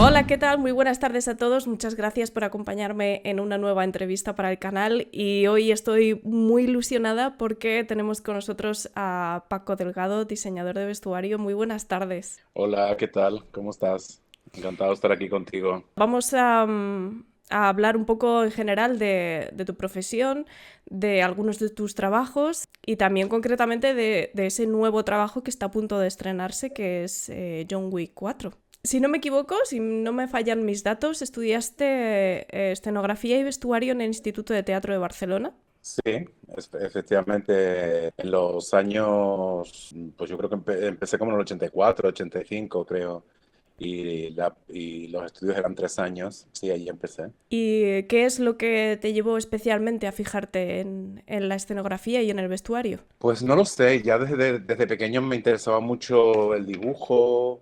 Hola, ¿qué tal? Muy buenas tardes a todos. Muchas gracias por acompañarme en una nueva entrevista para el canal y hoy estoy muy ilusionada porque tenemos con nosotros a Paco Delgado, diseñador de vestuario. Muy buenas tardes. Hola, ¿qué tal? ¿Cómo estás? Encantado de estar aquí contigo. Vamos a hablar un poco en general de tu profesión, de algunos de tus trabajos y también concretamente de ese nuevo trabajo que está a punto de estrenarse, que es John Wick 4. Si no me equivoco, si no me fallan mis datos, estudiaste escenografía y vestuario en el Instituto de Teatro de Barcelona. Sí, efectivamente, en los años, pues yo creo que empecé como en el 84, 85, creo, y los estudios eran 3 años, sí, ahí empecé. ¿Y qué es lo que te llevó especialmente a fijarte en la escenografía y en el vestuario? Pues no lo sé, ya desde pequeño me interesaba mucho el dibujo.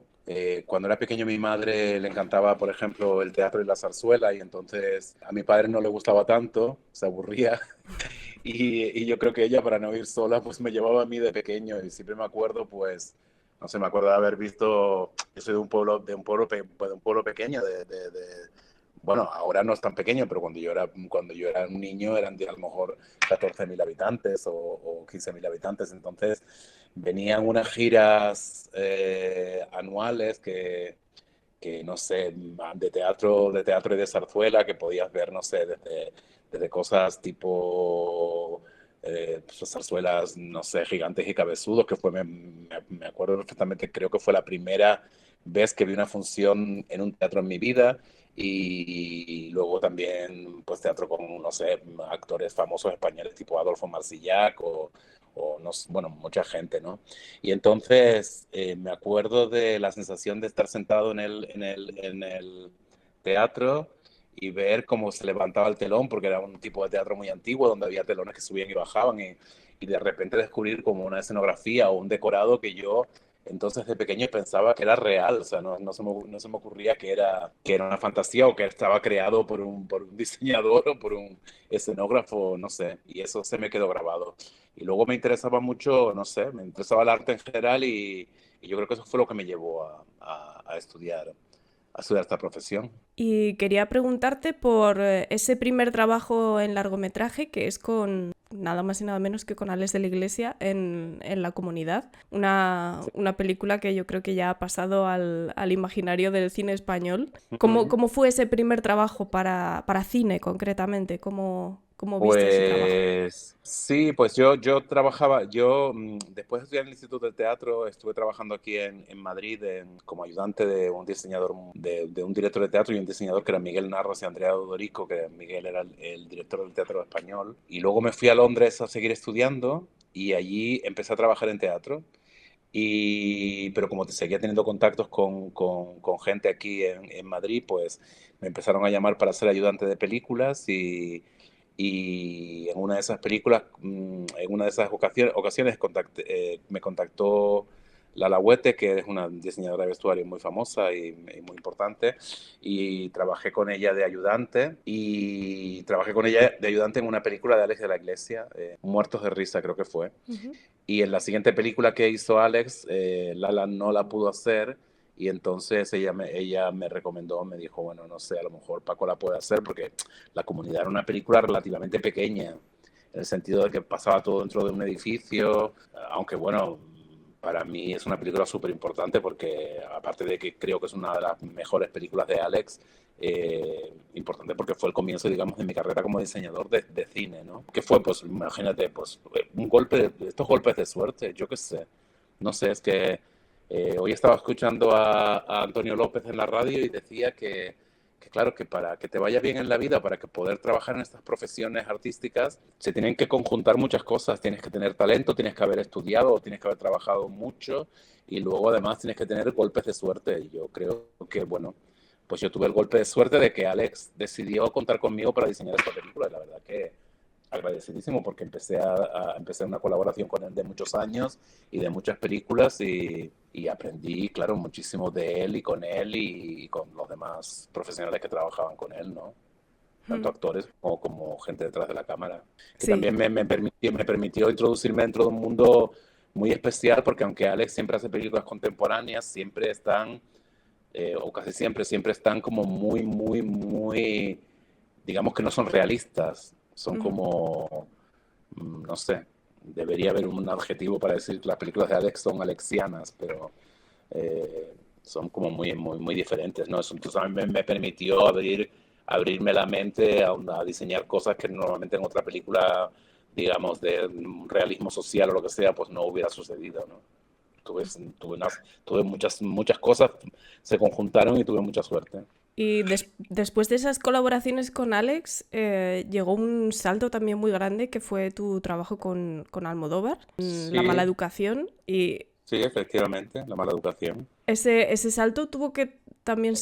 Cuando era pequeño mi madre le encantaba, por ejemplo, el teatro y la zarzuela, y entonces a mi padre no le gustaba tanto, se aburría. Y yo creo que ella, para no ir sola, pues me llevaba a mí de pequeño y siempre me acuerdo, pues, no sé, me acuerdo de haber visto, yo soy de un pueblo pequeño, bueno, ahora no es tan pequeño, pero cuando yo era un niño eran a lo mejor 14.000 habitantes o 15.000 habitantes, entonces venían unas giras anuales que no sé, de teatro y de zarzuela, que podías ver, no sé, desde cosas tipo pues, zarzuelas, no sé, gigantes y cabezudos, que me acuerdo perfectamente, creo que fue la primera vez que vi una función en un teatro en mi vida. Y luego también, pues teatro con, no sé, actores famosos españoles tipo Adolfo Marsillac o no, bueno, mucha gente, ¿no? Y entonces me acuerdo de la sensación de estar sentado en el teatro y ver cómo se levantaba el telón, porque era un tipo de teatro muy antiguo donde había telones que subían y bajaban, y de repente descubrir como una escenografía o un decorado que yo entonces de pequeño pensaba que era real. O sea, no se me ocurría que era una fantasía o que estaba creado por un diseñador o por un escenógrafo, no sé, y eso se me quedó grabado. Y luego me interesaba mucho, no sé, me interesaba el arte en general, y yo creo que eso fue lo que me llevó a estudiar esta profesión. Y quería preguntarte por ese primer trabajo en largometraje que es con nada más y nada menos que con Alex de la Iglesia en La Comunidad, una película que yo creo que ya ha pasado al imaginario del cine español. Ujú. ¿Cómo fue ese primer trabajo para cine concretamente? ¿Cómo viste ese trabajo? Pues sí, pues yo trabajaba, después de estudiar en el Instituto del Teatro, estuve trabajando aquí en Madrid como ayudante de un diseñador, de un director de teatro y un diseñador que era Miguel Narros y Andrea Dorico, que Miguel era el director del teatro español. Y luego me fui a Londres a seguir estudiando y allí empecé a trabajar en teatro. Pero como te seguía teniendo contactos con gente aquí en Madrid, pues me empezaron a llamar para ser ayudante de películas, y en una de esas películas, en una de esas ocasiones me contactó Lala Huete, que es una diseñadora de vestuario muy famosa y muy importante, y trabajé con ella de ayudante en una película de Alex de la Iglesia, Muertos de risa creo que fue. Ujú. Y en la siguiente película que hizo Alex, Lala no la pudo hacer, y entonces ella me recomendó, me dijo, bueno, no sé, a lo mejor Paco la puede hacer, porque La Comunidad era una película relativamente pequeña, en el sentido de que pasaba todo dentro de un edificio, aunque bueno, para mí es una película súper importante porque aparte de que creo que es una de las mejores películas de Alex, importante porque fue el comienzo, digamos, de mi carrera como diseñador de cine, ¿no? Que fue, pues, imagínate, pues, estos golpes de suerte, yo qué sé, no sé, es que hoy estaba escuchando a Antonio López en la radio y decía que claro, que para que te vaya bien en la vida, para que poder trabajar en estas profesiones artísticas, se tienen que conjuntar muchas cosas. Tienes que tener talento, tienes que haber estudiado, tienes que haber trabajado mucho, y luego además tienes que tener golpes de suerte. Y yo creo que, bueno, pues yo tuve el golpe de suerte de que Alex decidió contar conmigo para diseñar esta película. Y la verdad que agradecidísimo, porque empecé una colaboración con él de muchos años y de muchas películas, y aprendí, claro, muchísimo de él y con él y con los demás profesionales que trabajaban con él, ¿no? Tanto Mm. actores como gente detrás de la cámara, que Sí. también me permitió introducirme dentro de un mundo muy especial, porque aunque Alex siempre hace películas contemporáneas, siempre están o casi siempre, siempre están como muy, muy, muy, digamos que no son realistas, son Ujú. como, no sé, debería haber un adjetivo para decir que las películas de Alex son alexianas, pero son como muy, muy, muy diferentes, ¿no? Eso entonces a mí me permitió abrirme la mente a diseñar cosas que normalmente en otra película, digamos, de realismo social o lo que sea, pues no hubiera sucedido, ¿no? Tuve, tuve muchas, muchas cosas, se conjuntaron y tuve mucha suerte. Y después de esas colaboraciones con Alex, llegó un salto también muy grande que fue tu trabajo con Almodóvar, en La mala Sí, educación. Y sí, efectivamente, la mala educación. ese salto tuvo que también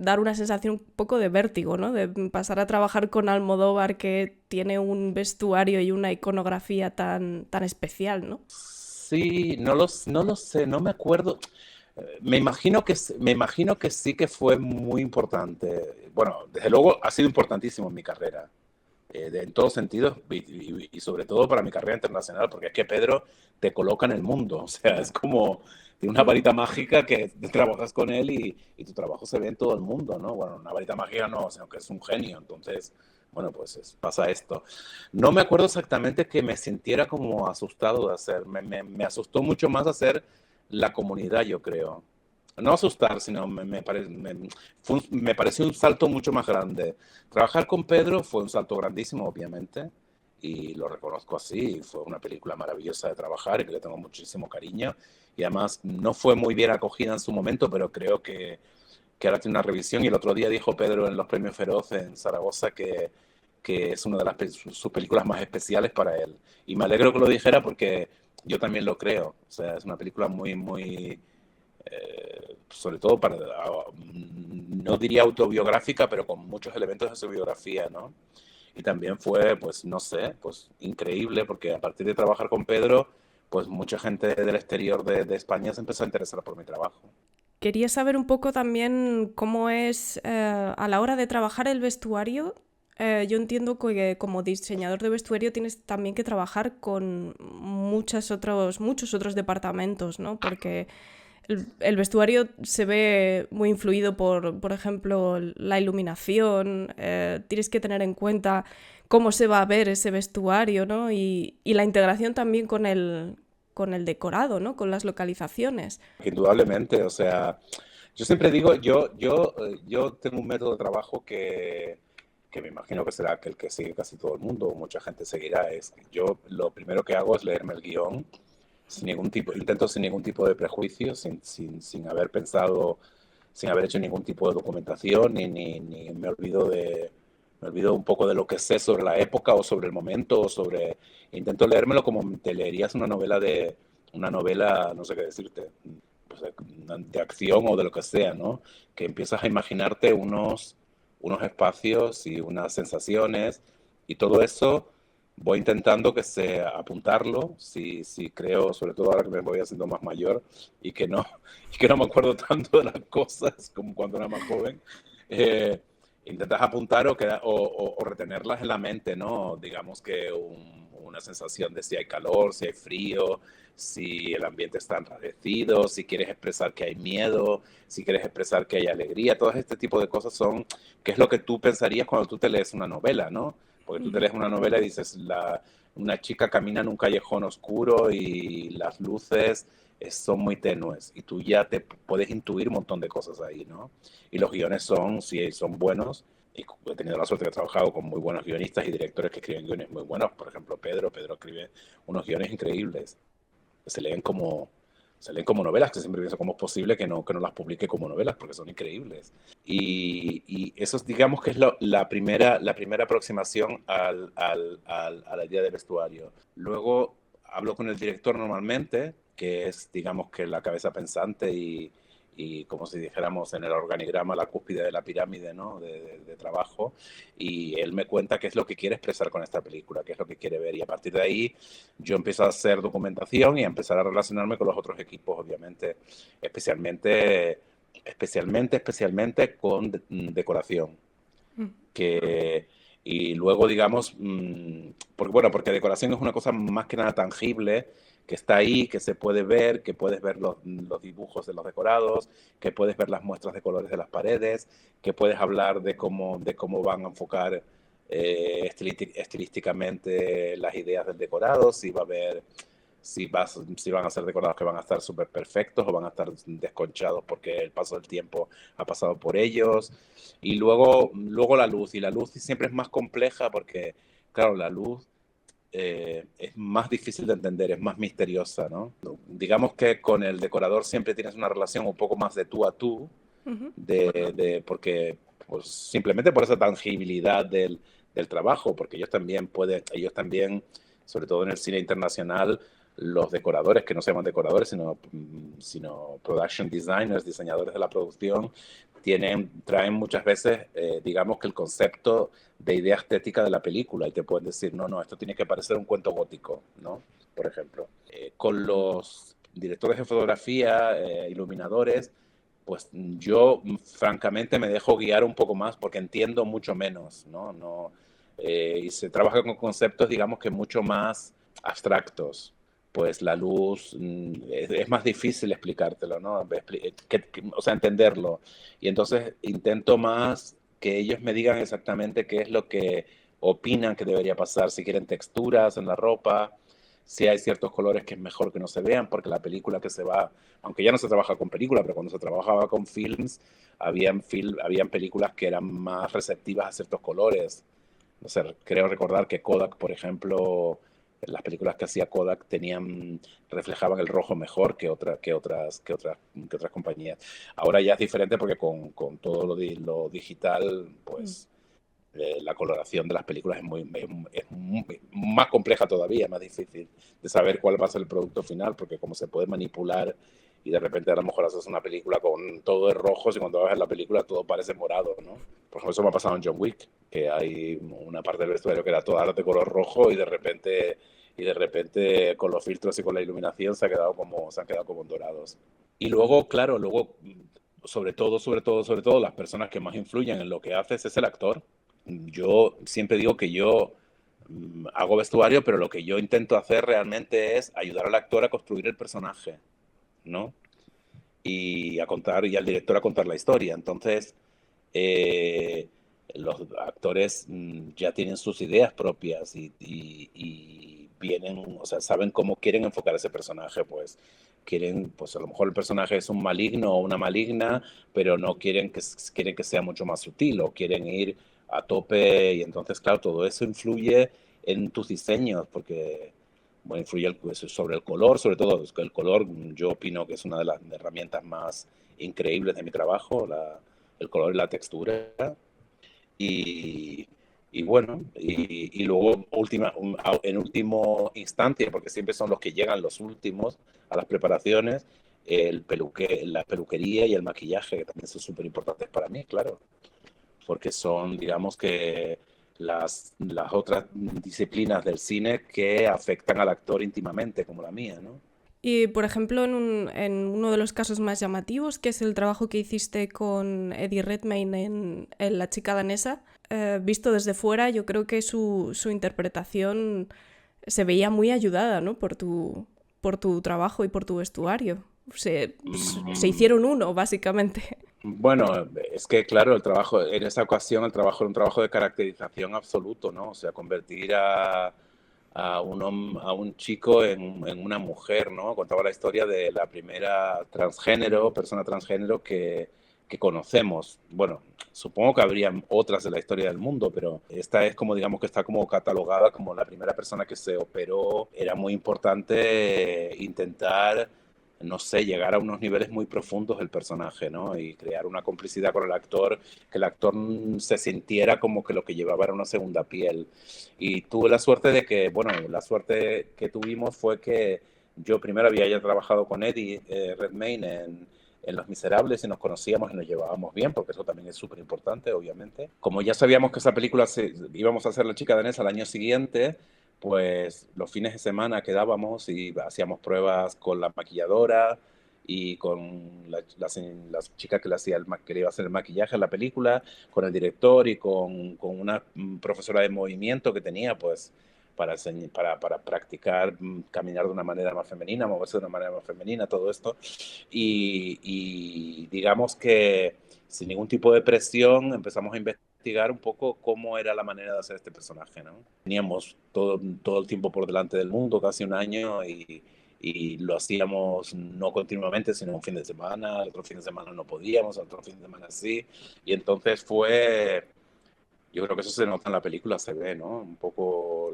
dar una sensación un poco de vértigo, ¿no? De pasar a trabajar con Almodóvar, que tiene un vestuario y una iconografía tan especial, ¿no? Sí, no lo sé, no me acuerdo. Me imagino me imagino que sí que fue muy importante. Bueno, desde luego ha sido importantísimo en mi carrera, en todos sentidos y sobre todo para mi carrera internacional, porque es que Pedro te coloca en el mundo, o sea, es como tiene una Mm. varita mágica que trabajas con él y tu trabajo se ve en todo el mundo, ¿no? Bueno, una varita mágica no, sino que es un genio, entonces, bueno, pues pasa esto. No me acuerdo exactamente que me sintiera como asustado de hacer, me asustó mucho más hacer la comunidad, yo creo. No asustar, sino me pareció un salto mucho más grande. Trabajar con Pedro fue un salto grandísimo, obviamente, y lo reconozco así. Fue una película maravillosa de trabajar y que le tengo muchísimo cariño. Y además no fue muy bien acogida en su momento, pero creo que ahora tiene una revisión. Y el otro día dijo Pedro en los Premios Feroz en Zaragoza que es una de sus películas más especiales para él. Y me alegro que lo dijera porque yo también lo creo. O sea, es una película muy, muy, sobre todo para, no diría autobiográfica, pero con muchos elementos de su biografía, ¿no? Y también fue, pues, no sé, pues increíble, porque a partir de trabajar con Pedro, pues mucha gente del exterior de España se empezó a interesar por mi trabajo. Quería saber un poco también cómo es a la hora de trabajar el vestuario. Yo entiendo que como diseñador de vestuario tienes también que trabajar con muchos otros departamentos, ¿no? Porque el vestuario se ve muy influido por ejemplo, la iluminación. Tienes que tener en cuenta cómo se va a ver ese vestuario, ¿no? Y la integración también con el decorado, ¿no? Con las localizaciones. Indudablemente, o sea, yo siempre digo, yo tengo un método de trabajo que me imagino que será el que sigue casi todo el mundo, o mucha gente seguirá, es que yo lo primero que hago es leerme el guión sin ningún tipo, intento sin ningún tipo de prejuicio, sin haber pensado, sin haber hecho ningún tipo de documentación, ni me olvido un poco de lo que sé sobre la época o sobre el momento, o sobre, intento leérmelo como te leerías una novela, no sé qué decirte, pues de acción o de lo que sea, ¿no? Que empiezas a imaginarte unos espacios y unas sensaciones y todo eso voy intentando que se apuntarlo, si creo, sobre todo ahora que me voy haciendo más mayor y que no, y que no me acuerdo tanto de las cosas como cuando era más joven, eh, intentas apuntar o retenerlas en la mente, ¿no? Digamos que una sensación de si hay calor, si hay frío, si el ambiente está enrarecido, si quieres expresar que hay miedo, si quieres expresar que hay alegría, todo este tipo de cosas son, que es lo que tú pensarías cuando tú te lees una novela, ¿no? Porque tú te Ujú. lees una novela y dices, una chica camina en un callejón oscuro y las luces son muy tenues y tú ya te puedes intuir un montón de cosas ahí, ¿no? Y los guiones son, si son buenos, y he tenido la suerte de haber trabajado con muy buenos guionistas y directores que escriben guiones muy buenos, por ejemplo Pedro escribe unos guiones increíbles, se leen como, se leen como novelas, que siempre pienso cómo es posible que no las publique como novelas, porque son increíbles. Y eso digamos que es la primera aproximación a la idea del vestuario. Luego hablo con el director normalmente, que es, digamos, que la cabeza pensante y como si dijéramos en el organigrama, la cúspide de la pirámide, ¿no? De trabajo, y él me cuenta qué es lo que quiere expresar con esta película, qué es lo que quiere ver, y a partir de ahí yo empiezo a hacer documentación y a empezar a relacionarme con los otros equipos, obviamente, especialmente con decoración, Mm. que Y luego, digamos, porque, bueno, porque decoración es una cosa más que nada tangible, que está ahí, que se puede ver, que puedes ver los dibujos de los decorados, que puedes ver las muestras de colores de las paredes, que puedes hablar de cómo van a enfocar estilísticamente las ideas del decorado, si va a haber si van a ser decorados que van a estar súper perfectos o van a estar desconchados porque el paso del tiempo ha pasado por ellos. Y luego la luz. Y la luz siempre es más compleja porque, claro, la luz es más difícil de entender, es más misteriosa, ¿no? Digamos que con el decorador siempre tienes una relación un poco más de tú a tú, Ujú. porque pues, simplemente por esa tangibilidad del trabajo, porque ellos también, sobre todo en el cine internacional, los decoradores, que no se llaman decoradores, sino production designers, diseñadores de la producción, traen muchas veces, digamos que el concepto de idea estética de la película y te pueden decir, no, no, esto tiene que parecer un cuento gótico, ¿no? Por ejemplo. Con los directores de fotografía, iluminadores, pues yo francamente me dejo guiar un poco más porque entiendo mucho menos, ¿no? Y se trabaja con conceptos, digamos que mucho más abstractos. Pues la luz es más difícil explicártelo, ¿no? O sea, entenderlo. Y entonces intento más que ellos me digan exactamente qué es lo que opinan que debería pasar, si quieren texturas en la ropa, si hay ciertos colores que es mejor que no se vean, porque la película que se va, aunque ya no se trabaja con película, pero cuando se trabajaba con films, habían películas que eran más receptivas a ciertos colores. No sé, creo recordar que Kodak, por ejemplo, las películas que hacía Kodak reflejaban el rojo mejor que otras compañías. Ahora ya es diferente porque con todo lo digital, Mm. pues la coloración de las películas es más compleja todavía, más difícil de saber cuál va a ser el producto final, porque como se puede manipular y de repente a lo mejor haces una película con todo de rojos y cuando vas a ver la película todo parece morado, ¿no? Por ejemplo, eso me ha pasado en John Wick, que hay una parte del vestuario que era toda de color rojo y de repente con los filtros y con la iluminación se han quedado como dorados. Y luego, claro, sobre todo, las personas que más influyen en lo que haces es el actor. Yo siempre digo que yo hago vestuario, pero lo que yo intento hacer realmente es ayudar al actor a construir el personaje, ¿no? Y al director a contar la historia. Entonces, eh, los actores ya tienen sus ideas propias y vienen, o sea, saben cómo quieren enfocar ese personaje, pues pues a lo mejor el personaje es un maligno o una maligna, pero no quieren que sea mucho más sutil o quieren ir a tope y entonces, claro, todo eso influye en tus diseños porque bueno, influye sobre el color, sobre todo el color, yo opino que es una de las herramientas más increíbles de mi trabajo, el color y la textura. Y, y bueno, y luego en último instante, porque siempre son los que llegan los últimos a las preparaciones, la peluquería y el maquillaje, que también son súper importantes para mí, claro, porque son, digamos que, las otras disciplinas del cine que afectan al actor íntimamente, como la mía, ¿no? Y, por ejemplo, en uno de los casos más llamativos, que es el trabajo que hiciste con Eddie Redmayne en La chica danesa, visto desde fuera, yo creo que su interpretación se veía muy ayudada, ¿no? Por tu trabajo y por tu vestuario. Se Mm, hicieron uno, básicamente. Bueno, es que claro, en esa ocasión el trabajo era un trabajo de caracterización absoluto, ¿no? O sea, convertir a un chico en una mujer, ¿no? Contaba la historia de la primera persona transgénero que conocemos. Bueno, supongo que habría otras de la historia del mundo, pero esta es como, digamos que está como catalogada como la primera persona que se operó. Era muy importante intentar no sé, llegar a unos niveles muy profundos del personaje, ¿no? Y crear una complicidad con el actor, que el actor se sintiera como que lo que llevaba era una segunda piel. Y tuve la suerte la suerte que tuvimos fue que yo primero había ya trabajado con Eddie Redmayne en Los Miserables y nos conocíamos y nos llevábamos bien, porque eso también es súper importante, obviamente. Como ya sabíamos que esa película íbamos a hacer La chica danesa al año siguiente, pues los fines de semana quedábamos y hacíamos pruebas con la maquilladora y con la chica que le hacía que le iba a hacer el maquillaje en la película, con el director y con una profesora de movimiento que tenía, pues, para practicar caminar de una manera más femenina, moverse de una manera más femenina, todo esto. Y digamos que sin ningún tipo de presión empezamos a investigar un poco cómo era la manera de hacer este personaje, ¿no? Teníamos todo el tiempo por delante del mundo, casi un año, y lo hacíamos no continuamente, sino un fin de semana, otro fin de semana no podíamos, otro fin de semana sí, y entonces yo creo que eso se nota en la película, se ve, ¿no? Un poco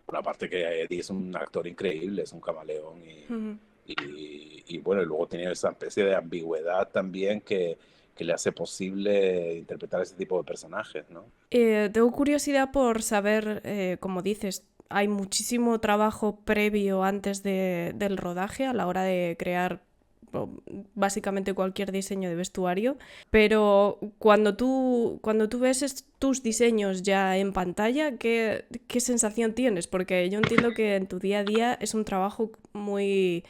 una parte que Eddie es un actor increíble, es un camaleón Ujú. y bueno, y luego tiene esa especie de ambigüedad también que le hace posible interpretar ese tipo de personajes, ¿no? Tengo curiosidad por saber, como dices, hay muchísimo trabajo previo antes del rodaje a la hora de crear o, básicamente cualquier diseño de vestuario, pero cuando tú ves tus diseños ya en pantalla, ¿qué sensación tienes? Porque yo entiendo que en tu día a día es un trabajo muy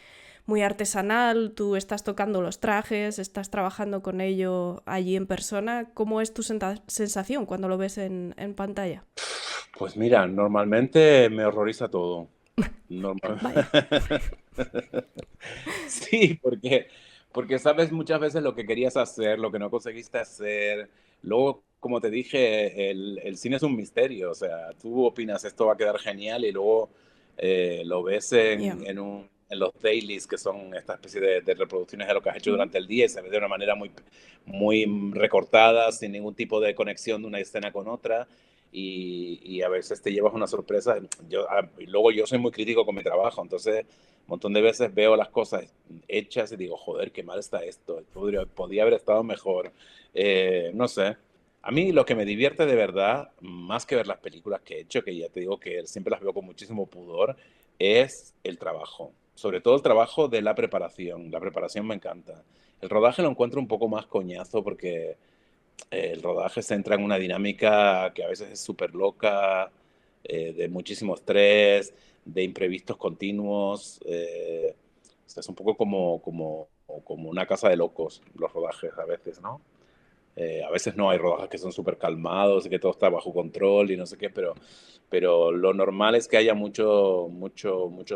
artesanal, tú estás tocando los trajes, estás trabajando con ello allí en persona. ¿Cómo es tu sensación cuando lo ves en pantalla? Pues mira, normalmente me horroriza todo. Normal. Vaya. Sí, porque sabes muchas veces lo que querías hacer, lo que no conseguiste hacer. Luego, como te dije, el cine es un misterio. O sea, tú opinas esto va a quedar genial y luego lo ves Yeah. en los dailies, que son esta especie de reproducciones de lo que has hecho Mm. durante el día y se ve de una manera muy recortada, sin ningún tipo de conexión de una escena con otra. Y a veces te llevas una sorpresa. Y luego yo soy muy crítico con mi trabajo, entonces un montón de veces veo las cosas hechas y digo, joder, qué mal está esto, podía haber estado mejor. No sé. A mí lo que me divierte de verdad, más que ver las películas que he hecho, que ya te digo que siempre las veo con muchísimo pudor, es el trabajo. Sobre todo el trabajo de la preparación. La preparación me encanta. El rodaje lo encuentro un poco más coñazo porque el rodaje se entra en una dinámica que a veces es súper loca, de muchísimo estrés, de imprevistos continuos. O sea, es un poco como una casa de locos los rodajes a veces, ¿no? A veces no hay rodajes que son súper calmados y que todo está bajo control y no sé qué, pero lo normal es que haya mucho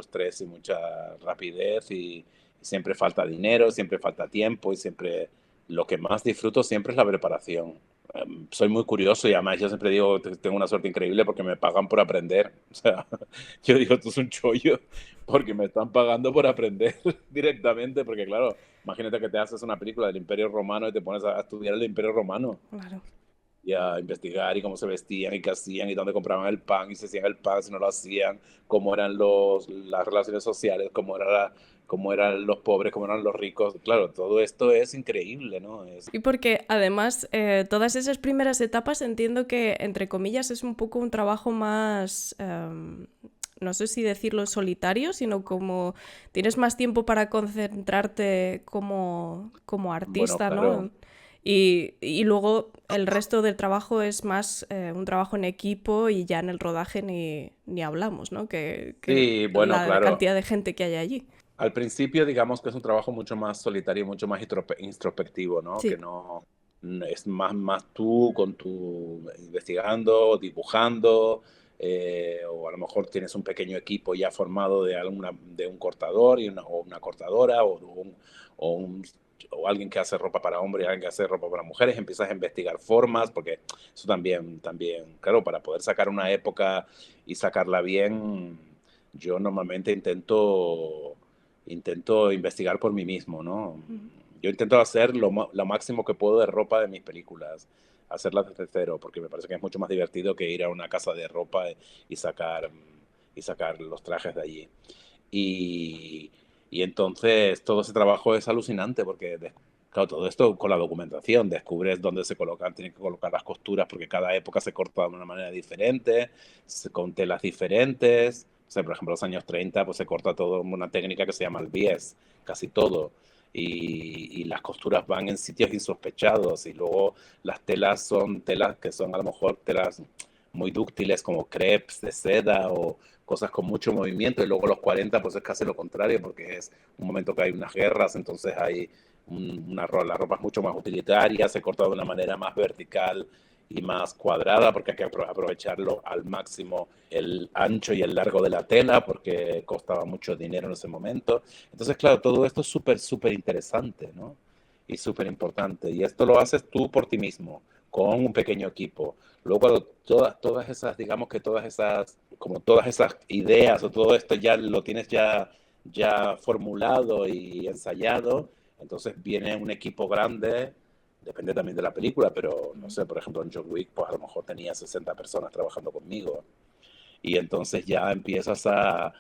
estrés y mucha rapidez y siempre falta dinero, siempre falta tiempo y siempre lo que más disfruto siempre es la preparación. Soy muy curioso y además yo siempre digo que tengo una suerte increíble porque me pagan por aprender. O sea, yo digo, esto es un chollo porque me están pagando por aprender directamente, porque claro, imagínate que te haces una película del Imperio Romano y te pones a estudiar el Imperio Romano Claro. y a investigar y cómo se vestían y qué hacían y dónde compraban el pan y si hacían el pan, si no lo hacían, cómo eran las relaciones sociales, cómo eran los pobres, cómo eran los ricos. Claro, todo esto es increíble, ¿no? Y porque además todas esas primeras etapas entiendo que, entre comillas, es un poco un trabajo más, no sé si decirlo solitario, sino como tienes más tiempo para concentrarte como Bueno, artista, claro. ¿no? Y luego el resto del trabajo es más un trabajo en equipo y ya en el rodaje ni hablamos, ¿no? Que Sí, bueno, la claro. cantidad de gente que hay allí. Al principio, digamos que es un trabajo mucho más solitario, mucho más introspectivo, ¿no? Que Sí. no es más tú con tu investigando, dibujando, o a lo mejor tienes un pequeño equipo ya formado de un cortador o una cortadora o, un- o alguien que hace ropa para hombres y alguien que hace ropa para mujeres. Empiezas a investigar formas, porque eso también, claro, para poder sacar una época y sacarla bien, yo normalmente intento investigar por mí mismo, ¿no? Ujú. Yo intento hacer lo máximo que puedo de ropa de mis películas, hacerlas desde cero, porque me parece que es mucho más divertido que ir a una casa de ropa y sacar los trajes de allí. Y, y entonces todo ese trabajo es alucinante porque, claro, todo esto con la documentación, descubres dónde se colocan, tienen que colocar las costuras porque cada época se corta de una manera diferente, con telas diferentes. O sea, por ejemplo, en los años 30 pues se corta todo con una técnica que se llama el bies, casi todo. Y las costuras van en sitios insospechados y luego las telas son telas que son a lo mejor telas muy dúctiles como crepes de seda o cosas con mucho movimiento, y luego los 40 pues es casi lo contrario, porque es un momento que hay unas guerras, entonces hay la ropa es mucho más utilitaria, se corta de una manera más vertical y más cuadrada, porque hay que aprovecharlo al máximo el ancho y el largo de la tela, porque costaba mucho dinero en ese momento. Entonces, claro, todo esto es súper, súper interesante, ¿no? Y súper importante. Y esto lo haces tú por ti mismo, con un pequeño equipo. Luego, cuando todas esas, digamos que todas esas, como todas esas ideas o todo esto ya lo tienes ya formulado y ensayado, entonces viene un equipo grande, depende también de la película, pero no sé, por ejemplo en John Wick, pues a lo mejor tenía 60 personas trabajando conmigo, y entonces ya empiezas a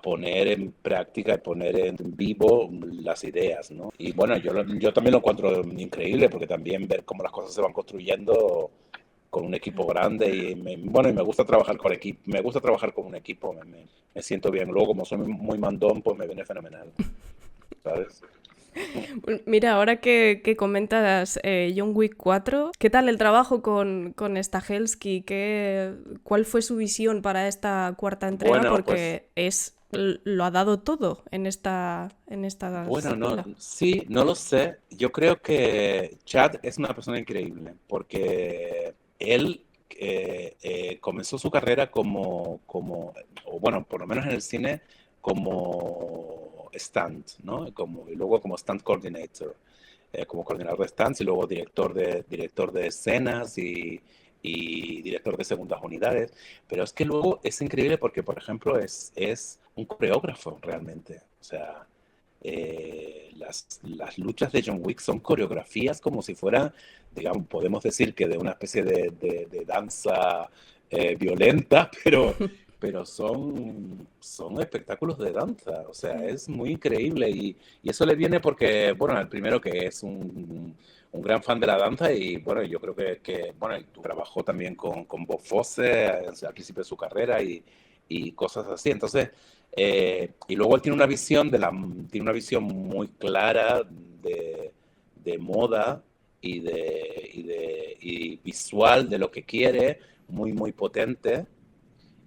poner en práctica y poner en vivo las ideas, ¿no? Y bueno, yo también lo encuentro increíble, porque también ver cómo las cosas se van construyendo con un equipo grande, y bueno, y me gusta trabajar con equipo, me gusta trabajar con un equipo, me siento bien. Luego, como soy muy mandón, pues me viene fenomenal, ¿sabes? Mira, ahora que comentas John Wick 4, ¿qué tal el trabajo con Stahelski? ¿Cuál fue su visión para esta cuarta entrega? Bueno, pues Porque lo ha dado todo en esta bueno, no, secuela. sí, no lo sé. Yo creo que Chad es una persona increíble, porque él comenzó su carrera o bueno, por lo menos en el cine, como stunt, ¿no? Y luego como stunt coordinator, como coordinador de stunts, y luego director de escenas y director de segundas unidades. Pero es que luego es increíble porque, por ejemplo, es un coreógrafo realmente. O sea, las luchas de John Wick son coreografías como si fuera, digamos, podemos decir que de una especie de danza violenta, pero son espectáculos de danza. O sea, es muy increíble, y eso le viene porque, bueno, el primero que es un gran fan de la danza, y bueno, yo creo bueno, y trabajó también con Bob Fosse al principio de su carrera, y cosas así. Entonces, y luego él tiene una visión muy clara de moda y visual de lo que quiere, muy, muy potente.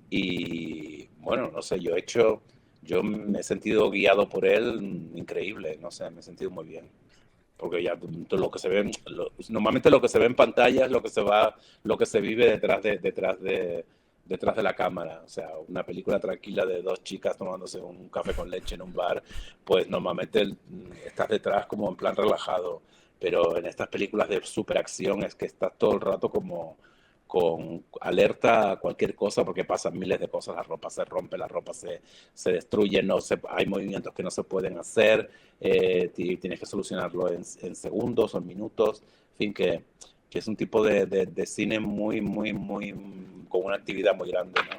Y bueno, no sé, yo me he sentido guiado por él increíble, no sé, me he sentido muy bien. Porque ya todo lo que se ve, normalmente lo que se ve en pantalla es lo que se vive detrás de la cámara. O sea, una película tranquila de dos chicas tomándose un café con leche en un bar, pues normalmente estás detrás como en plan relajado. Pero en estas películas de superacción es que estás todo el rato como con alerta a cualquier cosa, porque pasan miles de cosas, la ropa se rompe, se destruye, hay movimientos que no se pueden hacer, tienes que solucionarlo en segundos o en minutos, en fin, que es un tipo de cine muy, muy, muy, con una actividad muy grande, ¿no?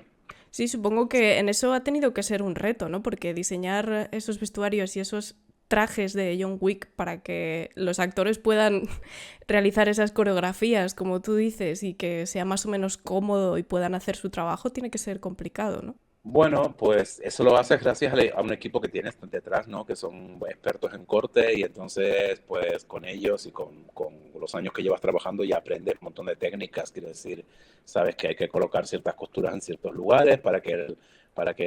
Sí, supongo que en eso ha tenido que ser un reto, ¿no? Porque diseñar esos vestuarios y esos trajes de John Wick para que los actores puedan realizar esas coreografías, como tú dices, y que sea más o menos cómodo y puedan hacer su trabajo, tiene que ser complicado, ¿no? Bueno, pues eso lo haces gracias a un equipo que tienes detrás, ¿no? Que son expertos en corte, y entonces, pues con ellos y con los años que llevas trabajando ya aprendes un montón de técnicas. Quiero decir, sabes que hay que colocar ciertas costuras en ciertos lugares para que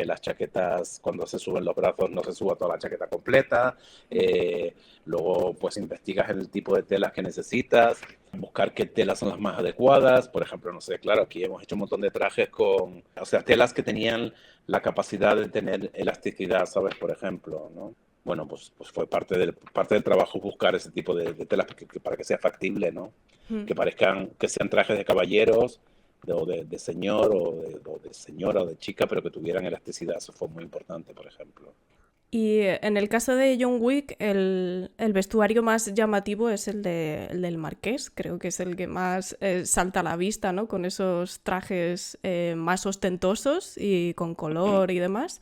las chaquetas, cuando se suben los brazos, no se suba toda la chaqueta completa. Eh, Luego, pues investigas el tipo de telas que necesitas, buscar qué telas son las más adecuadas. Por ejemplo, no sé, claro, aquí hemos hecho un montón de trajes o sea, telas que tenían la capacidad de tener elasticidad, ¿sabes? Por ejemplo, ¿no? Bueno, pues fue parte del trabajo buscar ese tipo de telas para que sea factible, ¿no? Mm. Que sean trajes de caballeros, de señor, o de señora o de chica, pero que tuvieran elasticidad. Eso fue muy importante, por ejemplo. Y en el caso de John Wick, el vestuario más llamativo es el del Marqués. Creo que es el que más salta a la vista, ¿no? Con esos trajes más ostentosos y con color y demás.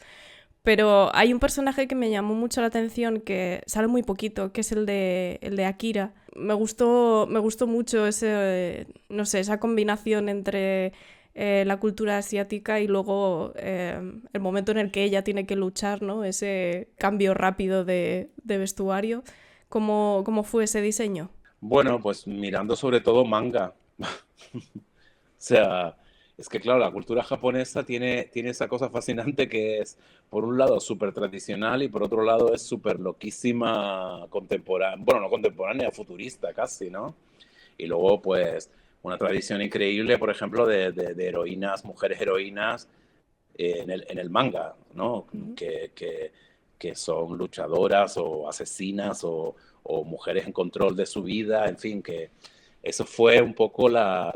Pero hay un personaje que me llamó mucho la atención, que sale muy poquito, que es el de Akira. Me gustó mucho no sé, esa combinación entre la cultura asiática y luego el momento en el que ella tiene que luchar, ¿no? Ese cambio rápido de vestuario. ¿Cómo fue ese diseño? Bueno, pues mirando sobre todo manga. O sea, Es que, claro, la cultura japonesa tiene esa cosa fascinante que es, por un lado, súper tradicional y por otro lado es súper loquísima contemporánea, bueno, no contemporánea, futurista casi, ¿no? Y luego, pues, una tradición increíble, por ejemplo, de heroínas, mujeres heroínas en el manga, ¿no? Ujú. Que son luchadoras o asesinas o mujeres en control de su vida, en fin, que eso fue un poco la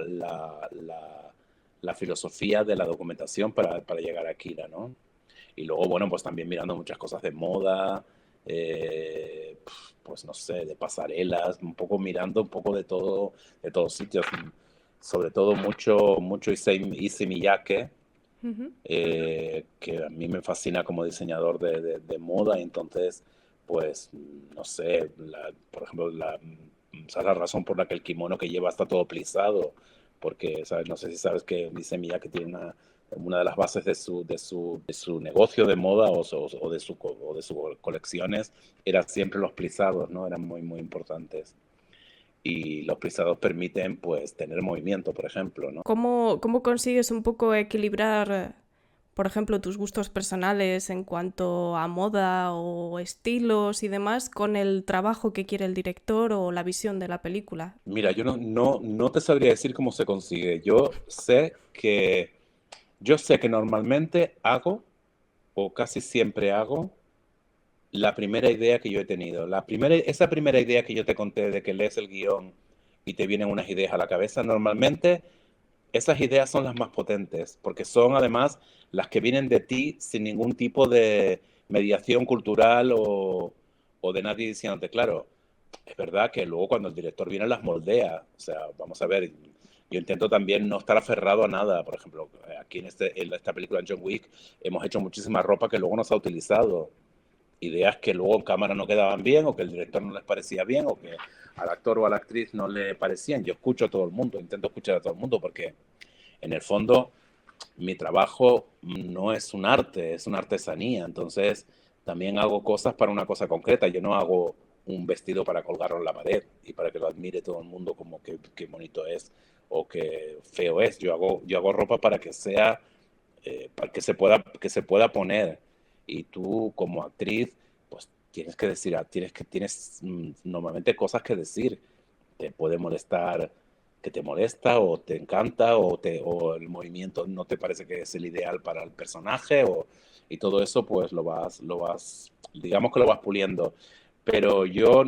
filosofía de la documentación para llegar a Akira, ¿no? Y luego, bueno, pues también mirando muchas cosas de moda, pues no sé, de pasarelas, un poco mirando un poco de todos sitios, sobre todo mucho Issei Miyake, Ujú. que a mí me fascina como diseñador de moda, y entonces, pues, no sé, por ejemplo, esa es la razón por la que el kimono que lleva está todo plisado, porque, ¿sabes? No sé si sabes que dice Mía que tiene una de las bases de su negocio de moda o de sus colecciones era siempre los plisados, ¿no? Eran muy importantes. Y los plisados permiten, pues, tener movimiento, por ejemplo, ¿no? ¿Cómo consigues un poco equilibrar, por ejemplo, tus gustos personales en cuanto a moda o estilos y demás con el trabajo que quiere el director o la visión de la película? Mira, yo no te sabría decir cómo se consigue. Yo sé que normalmente hago, o casi siempre hago, la primera idea que yo he tenido. Esa primera idea que yo te conté de que lees el guión y te vienen unas ideas a la cabeza, normalmente esas ideas son las más potentes, porque son además las que vienen de ti sin ningún tipo de mediación cultural o de nadie diciéndote, claro, es verdad que luego cuando el director viene las moldea. O sea, vamos a ver, yo intento también no estar aferrado a nada. Por ejemplo, aquí en esta película John Wick hemos hecho muchísima ropa que luego no se ha utilizado. Ideas que luego en cámara no quedaban bien o que el director no les parecía bien o que al actor o a la actriz no le parecían. Yo escucho a todo el mundo, intento escuchar a todo el mundo porque en el fondo mi trabajo no es un arte, es una artesanía. Entonces, también hago cosas para una cosa concreta. Yo no hago un vestido para colgarlo en la pared y para que lo admire todo el mundo como que bonito es o que feo es. Yo hago ropa para que sea, para que se pueda poner. Y tú como actriz, pues tienes que decir, tienes normalmente cosas que decir. Te puede molestar que te molesta o te encanta o el movimiento no te parece que es el ideal para el personaje y todo eso pues digamos que lo vas puliendo. Pero yo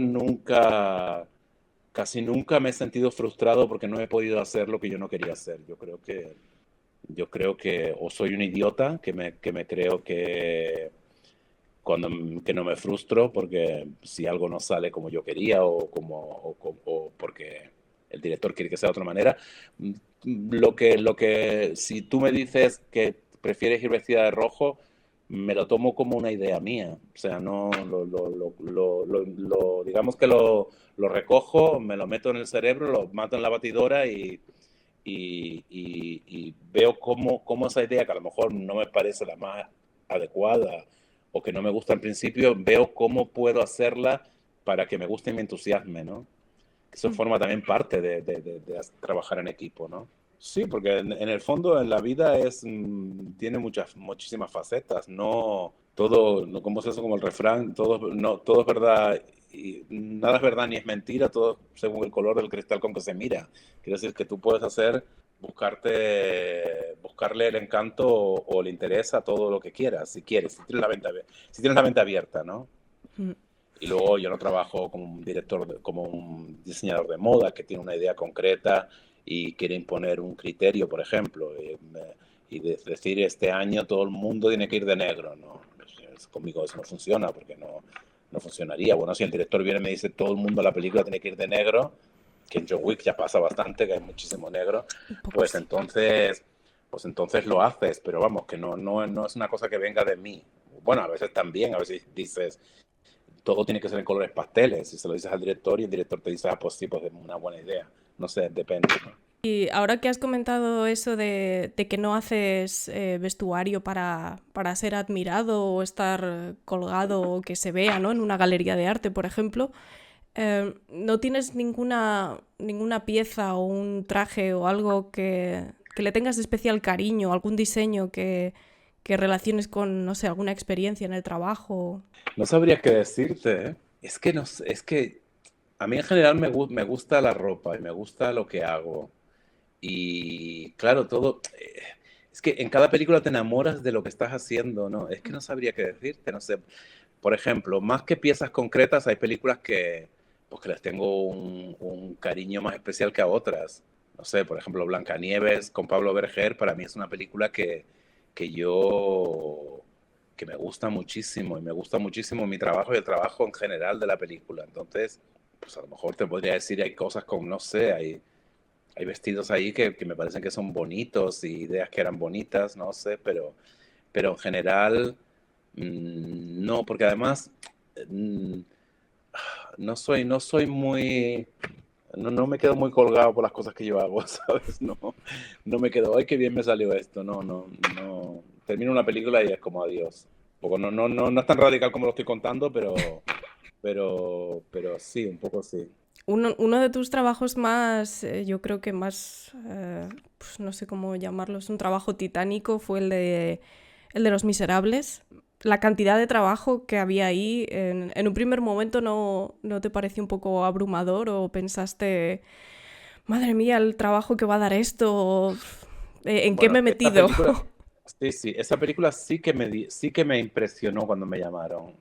casi nunca me he sentido frustrado porque no he podido hacer lo que yo no quería hacer. Yo creo que o soy un idiota que me creo cuando, que no me frustro porque si algo no sale como yo quería o porque el director quiere que sea de otra manera. Si tú me dices que prefieres ir vestida de rojo, me lo tomo como una idea mía. O sea, no digamos que lo recojo, me lo meto en el cerebro, lo mato en la batidora y veo cómo esa idea, que a lo mejor no me parece la más adecuada o que no me gusta al principio, veo cómo puedo hacerla para que me guste y me entusiasme, ¿no? Eso Mm. forma también parte de trabajar en equipo, ¿no? Sí, porque en el fondo en la vida tiene muchísimas facetas, no todo, no, ¿cómo es eso? Como el refrán, todo es verdad, y nada es verdad ni es mentira, todo según el color del cristal con que se mira. Quiere decir que tú puedes buscarle el encanto o el interés a todo lo que quieras, si quieres, si tienes la mente abierta, ¿no? Mm. Y luego yo no trabajo como un director, como un diseñador de moda que tiene una idea concreta y quiere imponer un criterio, por ejemplo, decir este año todo el mundo tiene que ir de negro. No, conmigo eso no funciona porque no funcionaría. Bueno, si el director viene y me dice todo el mundo a la película tiene que ir de negro, que en John Wick ya pasa bastante, que hay muchísimo negro, Un poco pues sí. entonces, pues entonces lo haces, pero vamos, que no es una cosa que venga de mí. Bueno, a veces también, a veces dices, todo tiene que ser en colores pasteles. Si se lo dices al director y el director te dice, ah, pues sí, pues es una buena idea. No sé, depende, ¿no? Y ahora que has comentado eso de que no haces vestuario para ser admirado o estar colgado o que se vea, ¿no? En una galería de arte, por ejemplo, ¿no tienes ninguna pieza o un traje o algo que le tengas especial cariño, algún diseño que relaciones con, no sé, alguna experiencia en el trabajo. No sabría qué decirte, ¿eh? Es que no sé, es que a mí en general me gusta la ropa y me gusta lo que hago. Y claro, todo. Es que en cada película te enamoras de lo que estás haciendo, ¿no? Es que no sabría qué decirte, no sé. Por ejemplo, más que piezas concretas, hay películas pues, que les tengo un cariño más especial que a otras. No sé, por ejemplo, Blancanieves con Pablo Berger, para mí es una película que yo que me gusta muchísimo y me gusta muchísimo mi trabajo y el trabajo en general de la película. Entonces, pues a lo mejor te podría decir, hay cosas con, no sé, hay vestidos ahí que me parecen que son bonitos y ideas que eran bonitas, no sé, pero en general no, porque además mm, no soy muy, no me quedo muy colgado por las cosas que yo hago, ¿sabes? No, no me quedo, ay, qué bien me salió esto, no. Termino una película y es como adiós. Un poco, no es tan radical como lo estoy contando, pero sí, un poco sí. Uno de tus trabajos más, yo creo que más, pues no sé cómo llamarlo, es un trabajo titánico, fue el de Los Miserables. La cantidad de trabajo que había ahí, en un primer momento no te pareció un poco abrumador o pensaste, madre mía, el trabajo que va a dar esto, ¿en qué me Bueno, he esta metido? película, sí, esa película sí que me impresionó cuando me llamaron.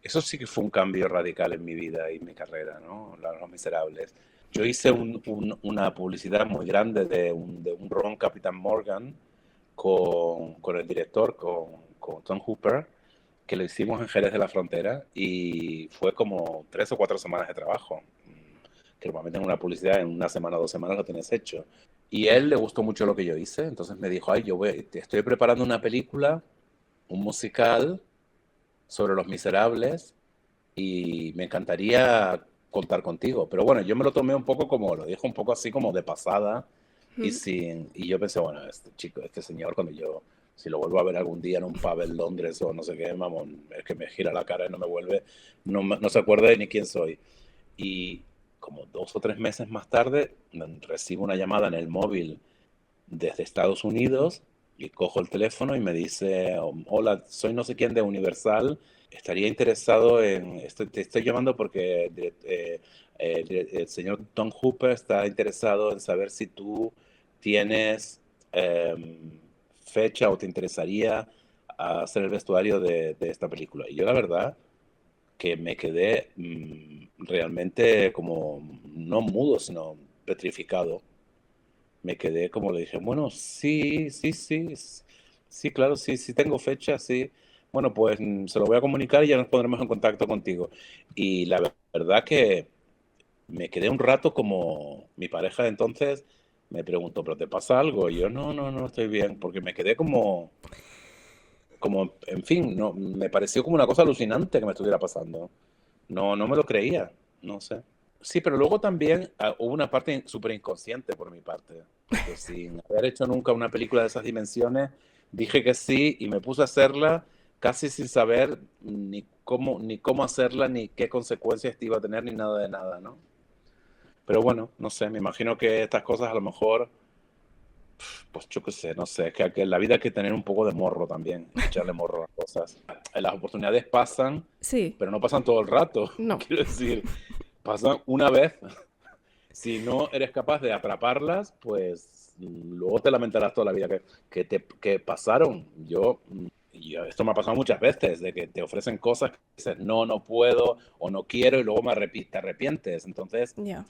Eso sí que fue un cambio radical en mi vida y mi carrera, ¿no? Los Miserables. Yo hice una publicidad muy grande de un ron Capitán Morgan con el director, con Tom Hooper, que lo hicimos en Jerez de la Frontera y fue como 3 o 4 semanas de trabajo, que normalmente en una publicidad en una semana o 2 semanas lo tienes hecho. Y a él le gustó mucho lo que yo hice, entonces me dijo, ay, estoy preparando una película, un musical sobre los miserables y me encantaría contar contigo. Pero bueno, yo me lo tomé un poco como, lo dijo un poco así como de pasada y yo pensé, bueno, este chico, este señor, si lo vuelvo a ver algún día en un pub en Londres o no sé qué, mamón, es que me gira la cara y no me vuelve, no se acuerda de ni quién soy. Y como 2 o 3 meses más tarde, recibo una llamada en el móvil desde Estados Unidos y cojo el teléfono y me dice, hola, soy no sé quién de Universal, estaría interesado te estoy llamando porque el señor Tom Hooper está interesado en saber si tú tienes fecha o te interesaría hacer el vestuario de esta película. Y yo la verdad que me quedé realmente como no mudo, sino petrificado. Me quedé como le dije, bueno, sí, claro, sí tengo fecha, sí. Bueno, pues se lo voy a comunicar y ya nos pondremos en contacto contigo. Y la verdad que me quedé un rato como mi pareja de entonces me preguntó, ¿pero te pasa algo? Y yo, no, estoy bien, porque me quedé en fin, no, me pareció como una cosa alucinante que me estuviera pasando. No me lo creía, no sé. Sí, pero luego también hubo una parte súper inconsciente por mi parte, porque sin haber hecho nunca una película de esas dimensiones, dije que sí y me puse a hacerla casi sin saber ni cómo hacerla, ni qué consecuencias iba a tener, ni nada de nada, ¿no? Pero bueno, no sé, me imagino que estas cosas a lo mejor, pues yo qué sé, no sé, que en la vida hay que tener un poco de morro también, echarle morro a las cosas. Las oportunidades pasan, Sí, pero no pasan todo el rato, no. quiero decir, pasan una vez. Si no eres capaz de atraparlas, pues luego te lamentarás toda la vida que pasaron. Esto me ha pasado muchas veces, de que te ofrecen cosas que dices, no puedo o no quiero y luego te arrepientes. Entonces, Ya.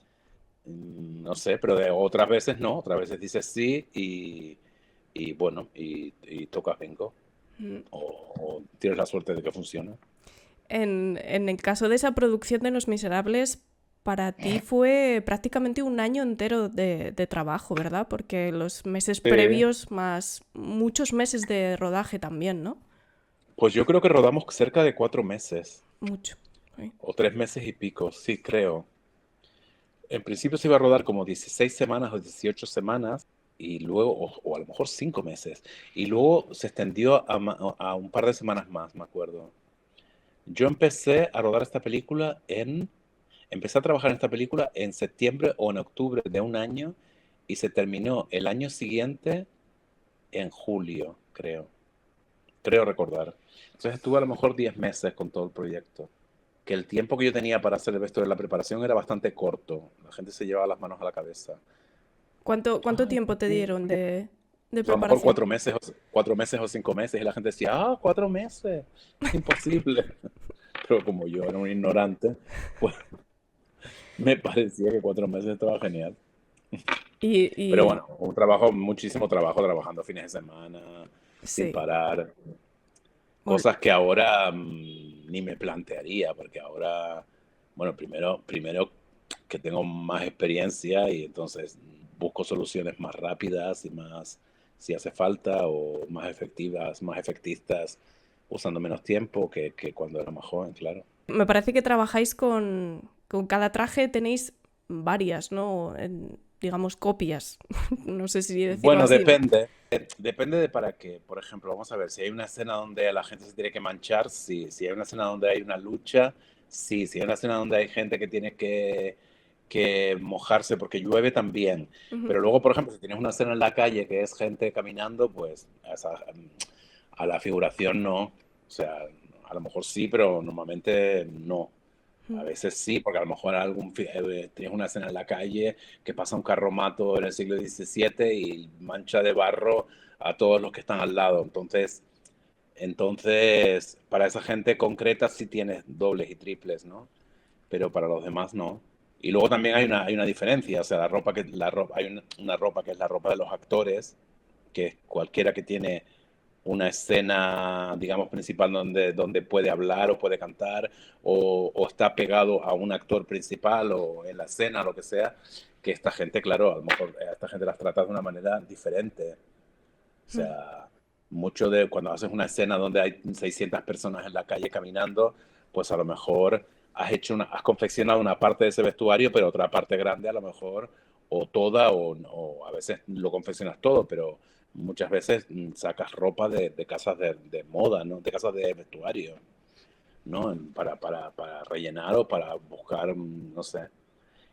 no sé, pero de otras veces no, otras veces dices sí y bueno, y tocas bingo o tienes la suerte de que funcione. En el caso de esa producción de Los Miserables, para ti fue prácticamente un año entero de trabajo, ¿verdad? Porque los meses Sí. previos más muchos meses de rodaje también, ¿no? Pues yo creo que rodamos cerca de 4 meses Mucho. Sí. o 3 meses y pico, sí, creo. En principio se iba a rodar como 16 semanas o 18 semanas y luego, o a lo mejor 5 meses. Y luego se extendió a un par de semanas más, me acuerdo. Yo empecé a rodar esta película empecé a trabajar en esta película en septiembre o en octubre de un año y se terminó el año siguiente en julio, creo recordar. Entonces estuve a lo mejor 10 meses con todo el proyecto, que el tiempo que yo tenía para hacer el vestuario de la preparación era bastante corto. La gente se llevaba las manos a la cabeza. ¿Cuánto Ay, tiempo te ¿qué? dieron de Pues a lo mejor preparación? 4 meses o 5 meses, y la gente decía, 4 meses, es imposible. Pero como yo era un ignorante, pues me parecía que 4 meses estaba genial. Y, Pero y bueno, un trabajo, muchísimo trabajo, trabajando fines de semana, sin sí, parar. bueno, Cosas que ahora ni me plantearía, porque ahora, bueno, primero que tengo más experiencia y entonces busco soluciones más rápidas y más, si hace falta, o más efectivas, más efectistas, usando menos tiempo que cuando era más joven, claro. me parece que trabajáis con cada traje, tenéis varias, ¿no? Digamos, copias. No sé si decirlo Bueno, así, ¿no? depende de para qué. Por ejemplo, vamos a ver, si hay una escena donde la gente se tiene que manchar, sí. Si hay una escena donde hay una lucha, sí. Si hay una escena donde hay gente que tiene que mojarse porque llueve, también. Ujú. Pero luego, por ejemplo, si tienes una escena en la calle que es gente caminando, pues a la figuración no. O sea, a lo mejor sí, pero normalmente no. A veces sí, porque a lo mejor tienes una escena en la calle que pasa un carromato en el siglo XVII y mancha de barro a todos los que están al lado. Entonces, para esa gente concreta sí tienes dobles y triples, ¿no? Pero para los demás no. Y luego también hay una diferencia, o sea, hay una ropa que es la ropa de los actores, que es cualquiera que tiene una escena, digamos, principal donde puede hablar o puede cantar o está pegado a un actor principal o en la escena, lo que sea, que esta gente, claro, a lo mejor a esta gente las trata de una manera diferente. O sea, mucho de cuando haces una escena donde hay 600 personas en la calle caminando, pues a lo mejor has confeccionado una parte de ese vestuario, pero otra parte grande a lo mejor, o toda, o a veces lo confeccionas todo, pero muchas veces sacas ropa de casas de moda, ¿no? De casas de vestuario, ¿no? Para rellenar o para buscar, no sé.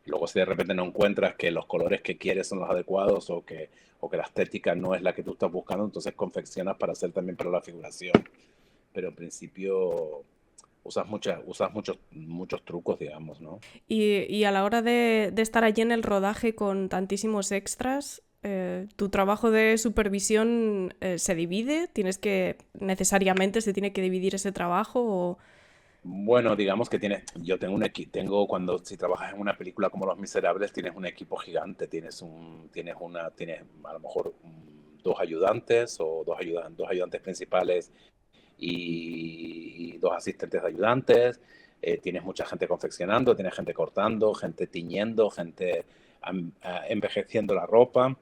Y luego si de repente no encuentras que los colores que quieres son los adecuados o que la estética no es la que tú estás buscando, entonces confeccionas para hacer también para la figuración. Pero en principio usas muchos trucos, digamos, ¿no? Y a la hora de estar allí en el rodaje con tantísimos extras, ¿tu trabajo de supervisión se divide? ¿Necesariamente se tiene que dividir ese trabajo? Bueno, digamos que yo tengo un equipo, si trabajas en una película como Los Miserables, tienes un equipo gigante, tienes a lo mejor dos ayudantes o dos ayudantes principales y dos asistentes de ayudantes. Tienes mucha gente confeccionando, tienes gente cortando, gente tiñendo, gente envejeciendo la ropa.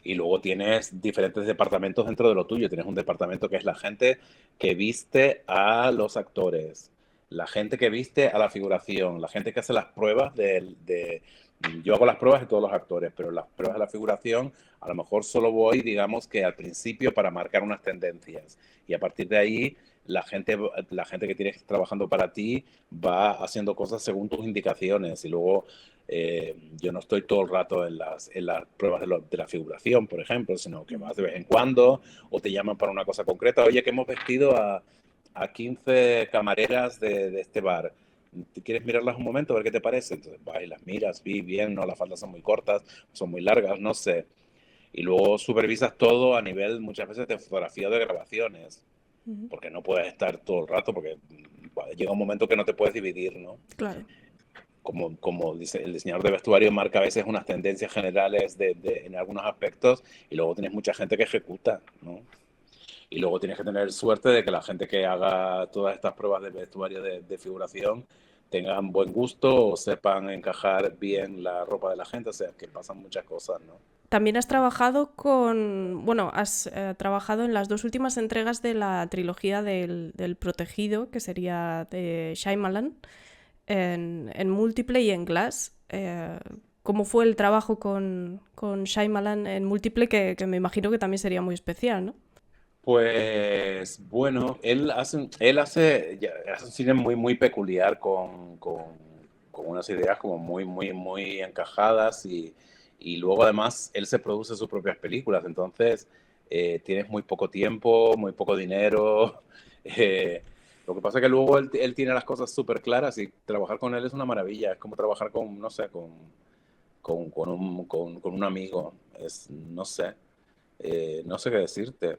Y luego tienes diferentes departamentos dentro de lo tuyo. Tienes un departamento que es la gente que viste a los actores, la gente que viste a la figuración, la gente que hace las pruebas yo hago las pruebas de todos los actores, pero las pruebas de la figuración a lo mejor solo voy, digamos que al principio para marcar unas tendencias. Y a partir de ahí la gente que tienes trabajando para ti va haciendo cosas según tus indicaciones y luego yo no estoy todo el rato en las pruebas de la figuración, por ejemplo, sino que vas de vez en cuando o te llaman para una cosa concreta. Oye, que hemos vestido a 15 camareras de este bar. ¿Quieres mirarlas un momento a ver qué te parece? Entonces vas y las miras, bien, no, las faldas son muy cortas, son muy largas, no sé. Y luego supervisas todo a nivel muchas veces de fotografía o de grabaciones, Ujú. porque no puedes estar todo el rato, porque llega un momento que no te puedes dividir, ¿no? Claro. Como dice el diseñador de vestuario, marca a veces unas tendencias generales en algunos aspectos y luego tienes mucha gente que ejecuta, ¿no? Y luego tienes que tener suerte de que la gente que haga todas estas pruebas de vestuario de figuración tengan buen gusto o sepan encajar bien la ropa de la gente, o sea, que pasan muchas cosas, ¿no? También has trabajado has trabajado en las dos últimas entregas de la trilogía del Protegido, que sería de Shyamalan, en Múltiple y en Glass. ¿Cómo fue el trabajo con Shyamalan en Múltiple? Que me imagino que también sería muy especial, ¿no? Pues bueno, él hace un cine muy, muy peculiar con unas ideas como muy, muy, muy encajadas y luego además él se produce sus propias películas, entonces tienes muy poco tiempo, muy poco dinero. eh, lo que pasa es que luego él tiene las cosas súper claras y trabajar con él es una maravilla, es como trabajar con, no sé, con un amigo, es, no sé, no sé qué decirte.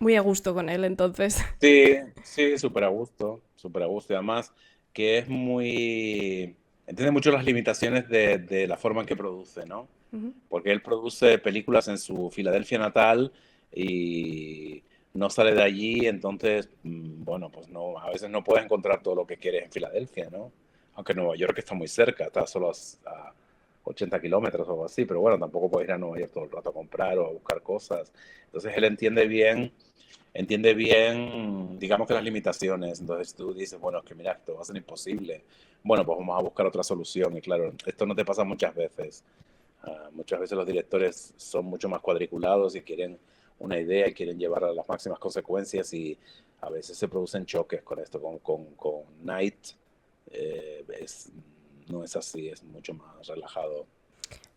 Muy a gusto con él, entonces. Sí, sí, súper a gusto, súper a gusto. Y además que es muy... Entiende mucho las limitaciones de la forma en que produce, ¿no? Ujú. Porque él produce películas en su Filadelfia natal y no sale de allí, entonces, bueno, pues no, a veces no puedes encontrar todo lo que quieres en Filadelfia, ¿no? Aunque Nueva York está muy cerca, está solo a 80 kilómetros o algo así, pero bueno, tampoco puedes ir a Nueva York todo el rato a comprar o a buscar cosas. Entonces él entiende bien, digamos que las limitaciones. Entonces tú dices, bueno, es que mira, esto va a ser imposible. Bueno, pues vamos a buscar otra solución. Y claro, esto no te pasa muchas veces. Muchas veces los directores son mucho más cuadriculados y quieren una idea y quieren llevarla a las máximas consecuencias y a veces se producen choques con esto. Con Night no es así, es mucho más relajado.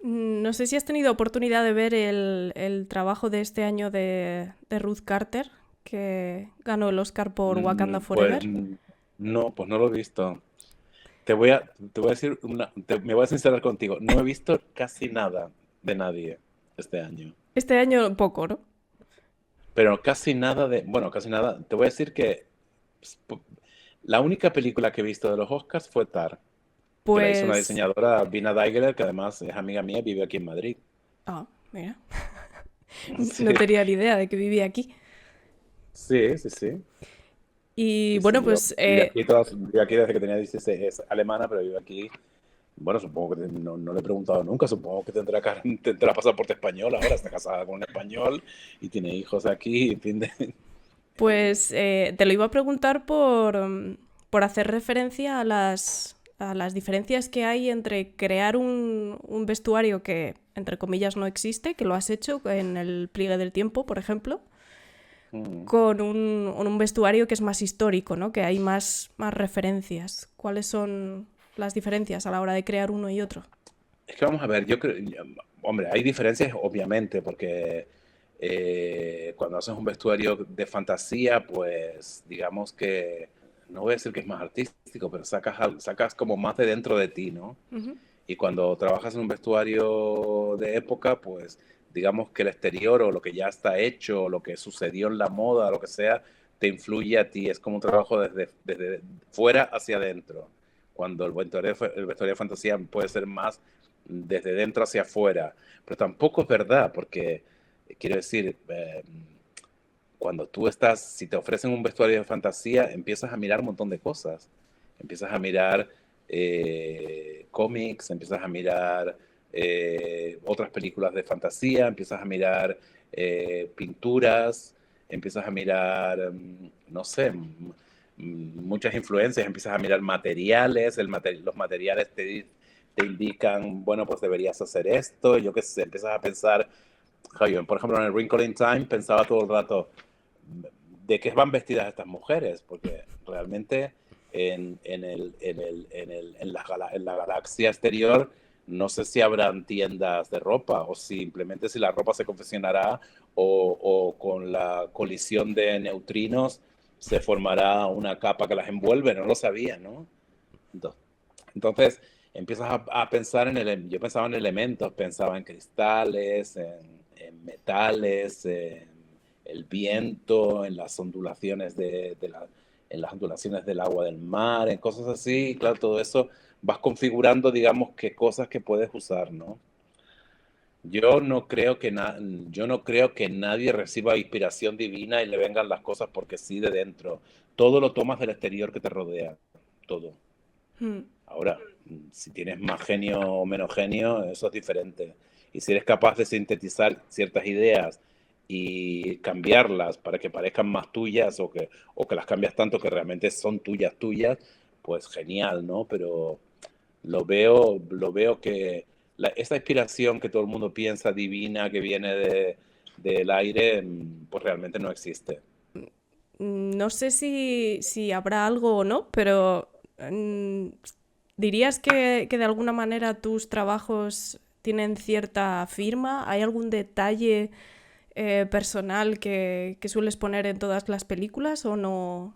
No sé si has tenido oportunidad de ver el trabajo de este año de Ruth Carter, que ganó el Oscar por Wakanda Pues Forever. no, pues no lo he visto. Te voy a decir, me voy a sincerar contigo. No he visto casi nada de nadie este año. Este año poco, ¿no? Pero casi nada bueno, casi nada. Te voy a decir que pues, la única película que he visto de los Oscars fue Tar, que la hizo una Pues... diseñadora, Vina Diegler, que además es amiga mía y vive aquí en Madrid. Ah, mira. Sí, No tenía ni idea de que vivía aquí. sí, sí, sí. Y Sí, sí, bueno, pues vive aquí desde que tenía 16, es alemana, pero vive aquí. Bueno, supongo que no le he preguntado nunca, supongo que tendrá pasaporte español ahora, está casada con un español y tiene hijos aquí, en fin de... Pues te lo iba a preguntar por hacer referencia a las diferencias que hay entre crear un vestuario que, entre comillas, no existe, que lo has hecho en el pliegue del tiempo, por ejemplo, Mm. con un vestuario que es más histórico, ¿no? Que hay más referencias. ¿Cuáles son las diferencias a la hora de crear uno y otro? Es que vamos a ver, yo creo, hombre, hay diferencias obviamente, porque cuando haces un vestuario de fantasía, pues digamos que, no voy a decir que es más artístico, pero sacas como más de dentro de ti, ¿no? Ujú. Y cuando trabajas en un vestuario de época, pues digamos que el exterior o lo que ya está hecho, o lo que sucedió en la moda, lo que sea, te influye a ti. Es como un trabajo desde fuera hacia adentro. Cuando el vestuario de fantasía puede ser más desde dentro hacia afuera. Pero tampoco es verdad, porque quiero decir, cuando tú estás, si te ofrecen un vestuario de fantasía, empiezas a mirar un montón de cosas. Empiezas a mirar cómics, empiezas a mirar otras películas de fantasía, empiezas a mirar pinturas, empiezas a mirar, no sé, muchas influencias, empiezas a mirar materiales, los materiales te indican, bueno, pues deberías hacer esto, yo qué sé, empiezas a pensar, yo, por ejemplo, en el Wrinkle in Time pensaba todo el rato, ¿de qué van vestidas estas mujeres? Porque realmente en la galaxia exterior no sé si habrán tiendas de ropa o simplemente si la ropa se confeccionará o con la colisión de neutrinos se formará una capa que las envuelve, no lo sabía, ¿no? Entonces empiezas a pensar yo pensaba en elementos, pensaba en cristales, en metales, en el viento, en las ondulaciones en las ondulaciones del agua del mar, en cosas así, y claro, todo eso vas configurando, digamos, qué cosas que puedes usar, ¿no? Yo no creo que nadie reciba inspiración divina y le vengan las cosas porque sí de dentro. Todo lo tomas del exterior que te rodea, todo. Mm. Ahora, si tienes más genio o menos genio, eso es diferente. Y si eres capaz de sintetizar ciertas ideas y cambiarlas para que parezcan más tuyas o que las cambias tanto que realmente son tuyas, tuyas, pues genial, ¿no? Pero lo veo que esa inspiración que todo el mundo piensa divina, que viene del aire, pues realmente no existe. No sé si habrá algo o no, pero ¿dirías que de alguna manera tus trabajos tienen cierta firma? ¿Hay algún detalle personal que sueles poner en todas las películas o no,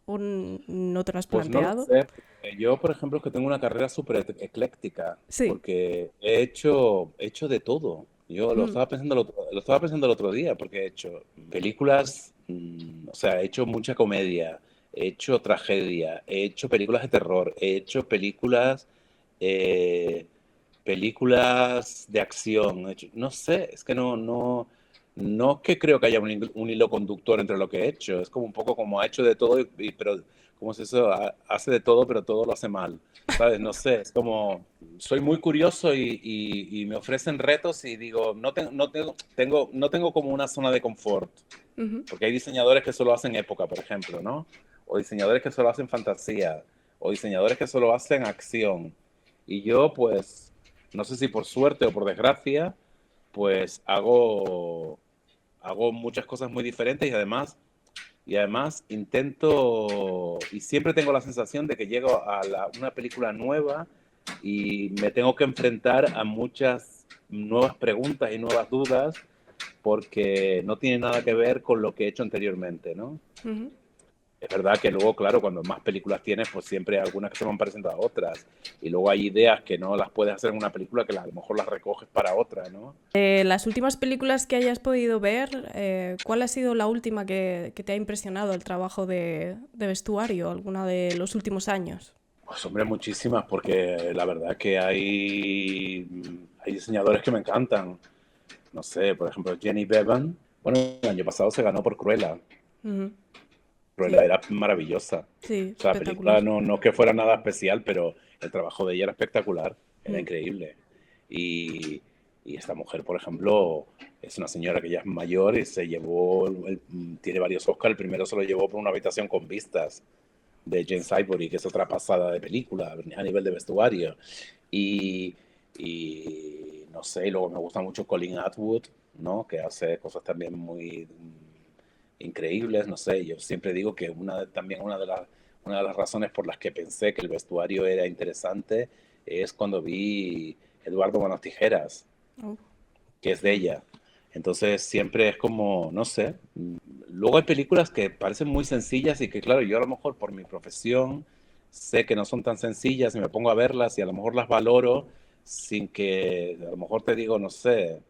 no te lo has Pues no lo planteado? sé. Porque yo, por ejemplo, es que tengo una carrera súper ecléctica, Sí. porque he hecho de todo. Yo Mm, lo estaba pensando el otro día, porque he hecho películas, o sea, he hecho mucha comedia, he hecho tragedia, he hecho películas de terror, he hecho eh, películas de acción. No sé, es que no es que creo que haya un hilo conductor entre lo que he hecho. Es como un poco como ha hecho de todo, pero como si eso hace de todo, pero todo lo hace mal. ¿Sabes? No sé, es como, soy muy curioso y me ofrecen retos y digo, no tengo como una zona de confort, ujú. porque hay diseñadores que solo hacen época, por ejemplo, ¿no? O diseñadores que solo hacen fantasía, o diseñadores que solo hacen acción. Y yo, pues, no sé si por suerte o por desgracia, pues hago muchas cosas muy diferentes y además intento y siempre tengo la sensación de que llego a una película nueva y me tengo que enfrentar a muchas nuevas preguntas y nuevas dudas porque no tiene nada que ver con lo que he hecho anteriormente, ¿no? Ujú. Es verdad que luego, claro, cuando más películas tienes, pues siempre hay algunas que se van pareciendo a otras. Y luego hay ideas que no las puedes hacer en una película que a lo mejor las recoges para otra, ¿no? Las últimas películas que hayas podido ver, ¿cuál ha sido la última que te ha impresionado el trabajo de vestuario? ¿Alguna de los últimos años? Pues hombre, muchísimas, porque la verdad que hay diseñadores que me encantan. No sé, por ejemplo, Jenny Bevan. Bueno, el año pasado se ganó por Cruella. Ujú. Cruella Sí, era maravillosa. sí, O sea, la película espectacular. no es que fuera nada especial, pero el trabajo de ella era espectacular, era Mm. increíble. Y, y esta mujer, por ejemplo, es una señora que ya es mayor y se llevó, tiene varios Oscars. El primero se lo llevó por Una habitación con vistas de James Ivory, que es otra pasada de película a nivel de vestuario. Y, y no sé, y luego me gusta mucho Colin Atwood, ¿no? Que hace cosas también muy increíbles, no sé, yo siempre digo que también una de las razones por las que pensé que el vestuario era interesante es cuando vi Eduardo Manos Tijeras, Oh. que es de ella. Entonces siempre es como, no sé, luego hay películas que parecen muy sencillas y que claro, yo a lo mejor por mi profesión sé que no son tan sencillas y me pongo a verlas y a lo mejor las valoro sin que, a lo mejor te digo, no sé,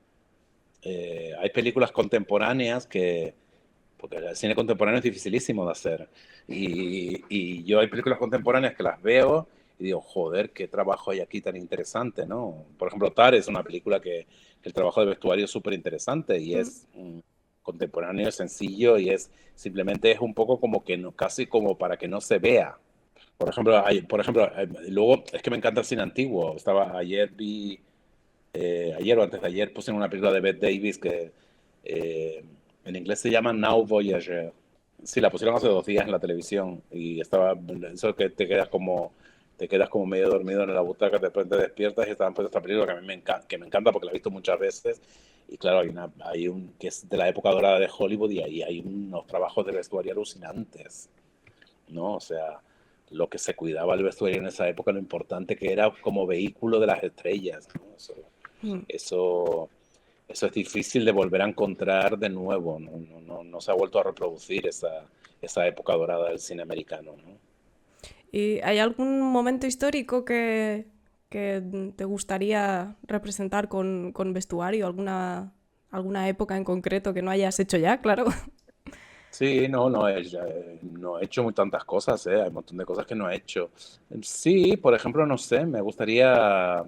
hay películas contemporáneas que, porque el cine contemporáneo es dificilísimo de hacer. Y yo hay películas contemporáneas que las veo y digo, joder, qué trabajo hay aquí tan interesante, ¿no? Por ejemplo, Tar es una película que el trabajo de vestuario es súper interesante y Mm. es contemporáneo, sencillo y es simplemente es un poco como que no, casi como para que no se vea. Luego es que me encanta el cine antiguo. Ayer o antes de ayer puse una película de Bette Davis que eh, en inglés se llama Now Voyager. Sí, la pusieron hace 2 días en la televisión y estaba, eso que te quedas como medio dormido en la butaca, después te despiertas y estaban poniendo esta película que a mí que me encanta porque la he visto muchas veces y claro, hay un que es de la época dorada de Hollywood y ahí hay unos trabajos de vestuario alucinantes, ¿no? O sea, lo que se cuidaba el vestuario en esa época, lo importante que era como vehículo de las estrellas, ¿no? Mm. Eso, eso es difícil de volver a encontrar de nuevo, no se ha vuelto a reproducir esa época dorada del cine americano, ¿no? ¿Y hay algún momento histórico que te gustaría representar con vestuario? ¿Alguna época en concreto que no hayas hecho ya? Claro. Sí, no he hecho muy tantas cosas, ¿eh? Hay un montón de cosas que no he hecho. Sí, por ejemplo, no sé, me gustaría,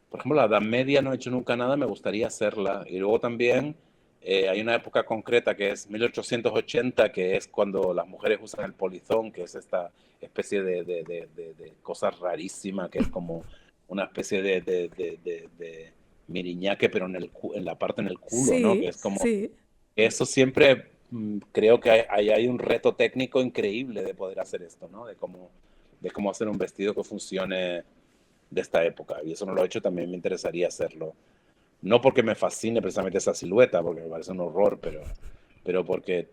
por ejemplo, la Edad Media no he hecho nunca nada, me gustaría hacerla. Y luego también hay una época concreta que es 1880, que es cuando las mujeres usan el polizón, que es esta especie de cosa rarísima, que es como una especie de miriñaque, pero en la parte en el culo, ¿no? Que Sí, es como, sí. eso siempre creo que hay un reto técnico increíble de poder hacer esto, ¿no? De cómo hacer un vestido que funcione de esta época. Y eso no lo he hecho, también me interesaría hacerlo. No porque me fascine precisamente esa silueta, porque me parece un horror, pero porque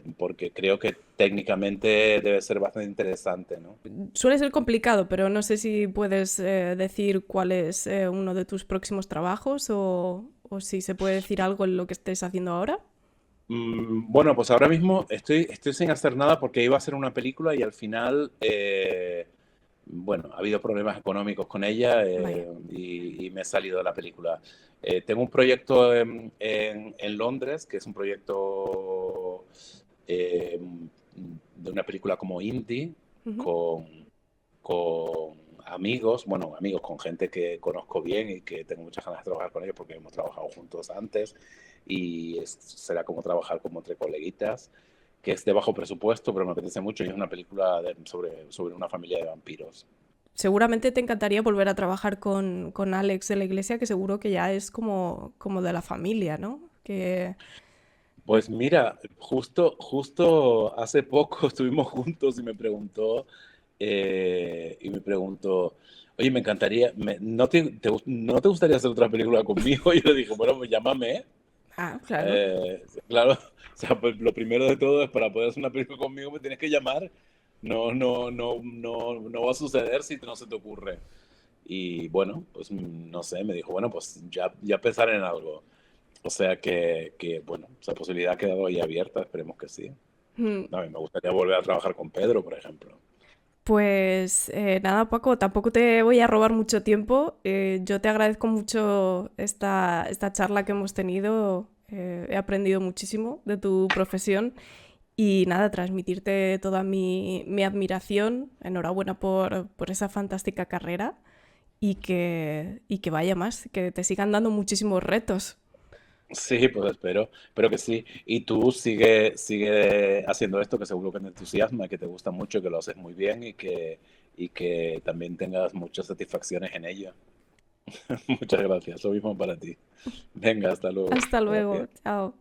creo que técnicamente debe ser bastante interesante, ¿no? Suele ser complicado, pero no sé si puedes decir cuál es uno de tus próximos trabajos o si se puede decir algo en lo que estés haciendo ahora. Bueno, pues ahora mismo estoy sin hacer nada porque iba a hacer una película y al final, bueno, ha habido problemas económicos con ella Vaya. y me he salido de la película. Tengo un proyecto en Londres, que es un proyecto eh, de una película como indie, Ujú. con, con amigos, bueno, amigos con gente que conozco bien y que tengo muchas ganas de trabajar con ellos porque hemos trabajado juntos antes y será como trabajar como entre coleguitas, que es de bajo presupuesto, pero me apetece mucho y es una película sobre una familia de vampiros. Seguramente te encantaría volver a trabajar con Alex de la Iglesia, que seguro que ya es como de la familia, ¿no? Que... Pues mira, justo hace poco estuvimos juntos y me preguntó, oye, me encantaría, ¿no te gustaría hacer otra película conmigo? Y yo le dije, bueno, pues llámame. Ah, claro. Claro, o sea, pues lo primero de todo es para poder hacer una película conmigo me tienes que llamar. No va a suceder si no se te ocurre. Y bueno, pues no sé, me dijo, bueno, pues ya pensar en algo. O sea bueno, esa posibilidad ha quedado ahí abierta, esperemos que sí. Mm. A mí me gustaría volver a trabajar con Pedro, por ejemplo. Pues nada, Paco, tampoco te voy a robar mucho tiempo. Yo te agradezco mucho esta charla que hemos tenido. He aprendido muchísimo de tu profesión y nada, transmitirte toda mi admiración. Enhorabuena por esa fantástica carrera y que vaya más, que te sigan dando muchísimos retos. Sí, pues espero que sí. Y tú sigue haciendo esto que seguro que te entusiasma, que te gusta mucho, que lo haces muy bien y que también tengas muchas satisfacciones en ello. Muchas gracias, lo mismo para ti. Venga, hasta luego. Hasta luego, Gracias. chao.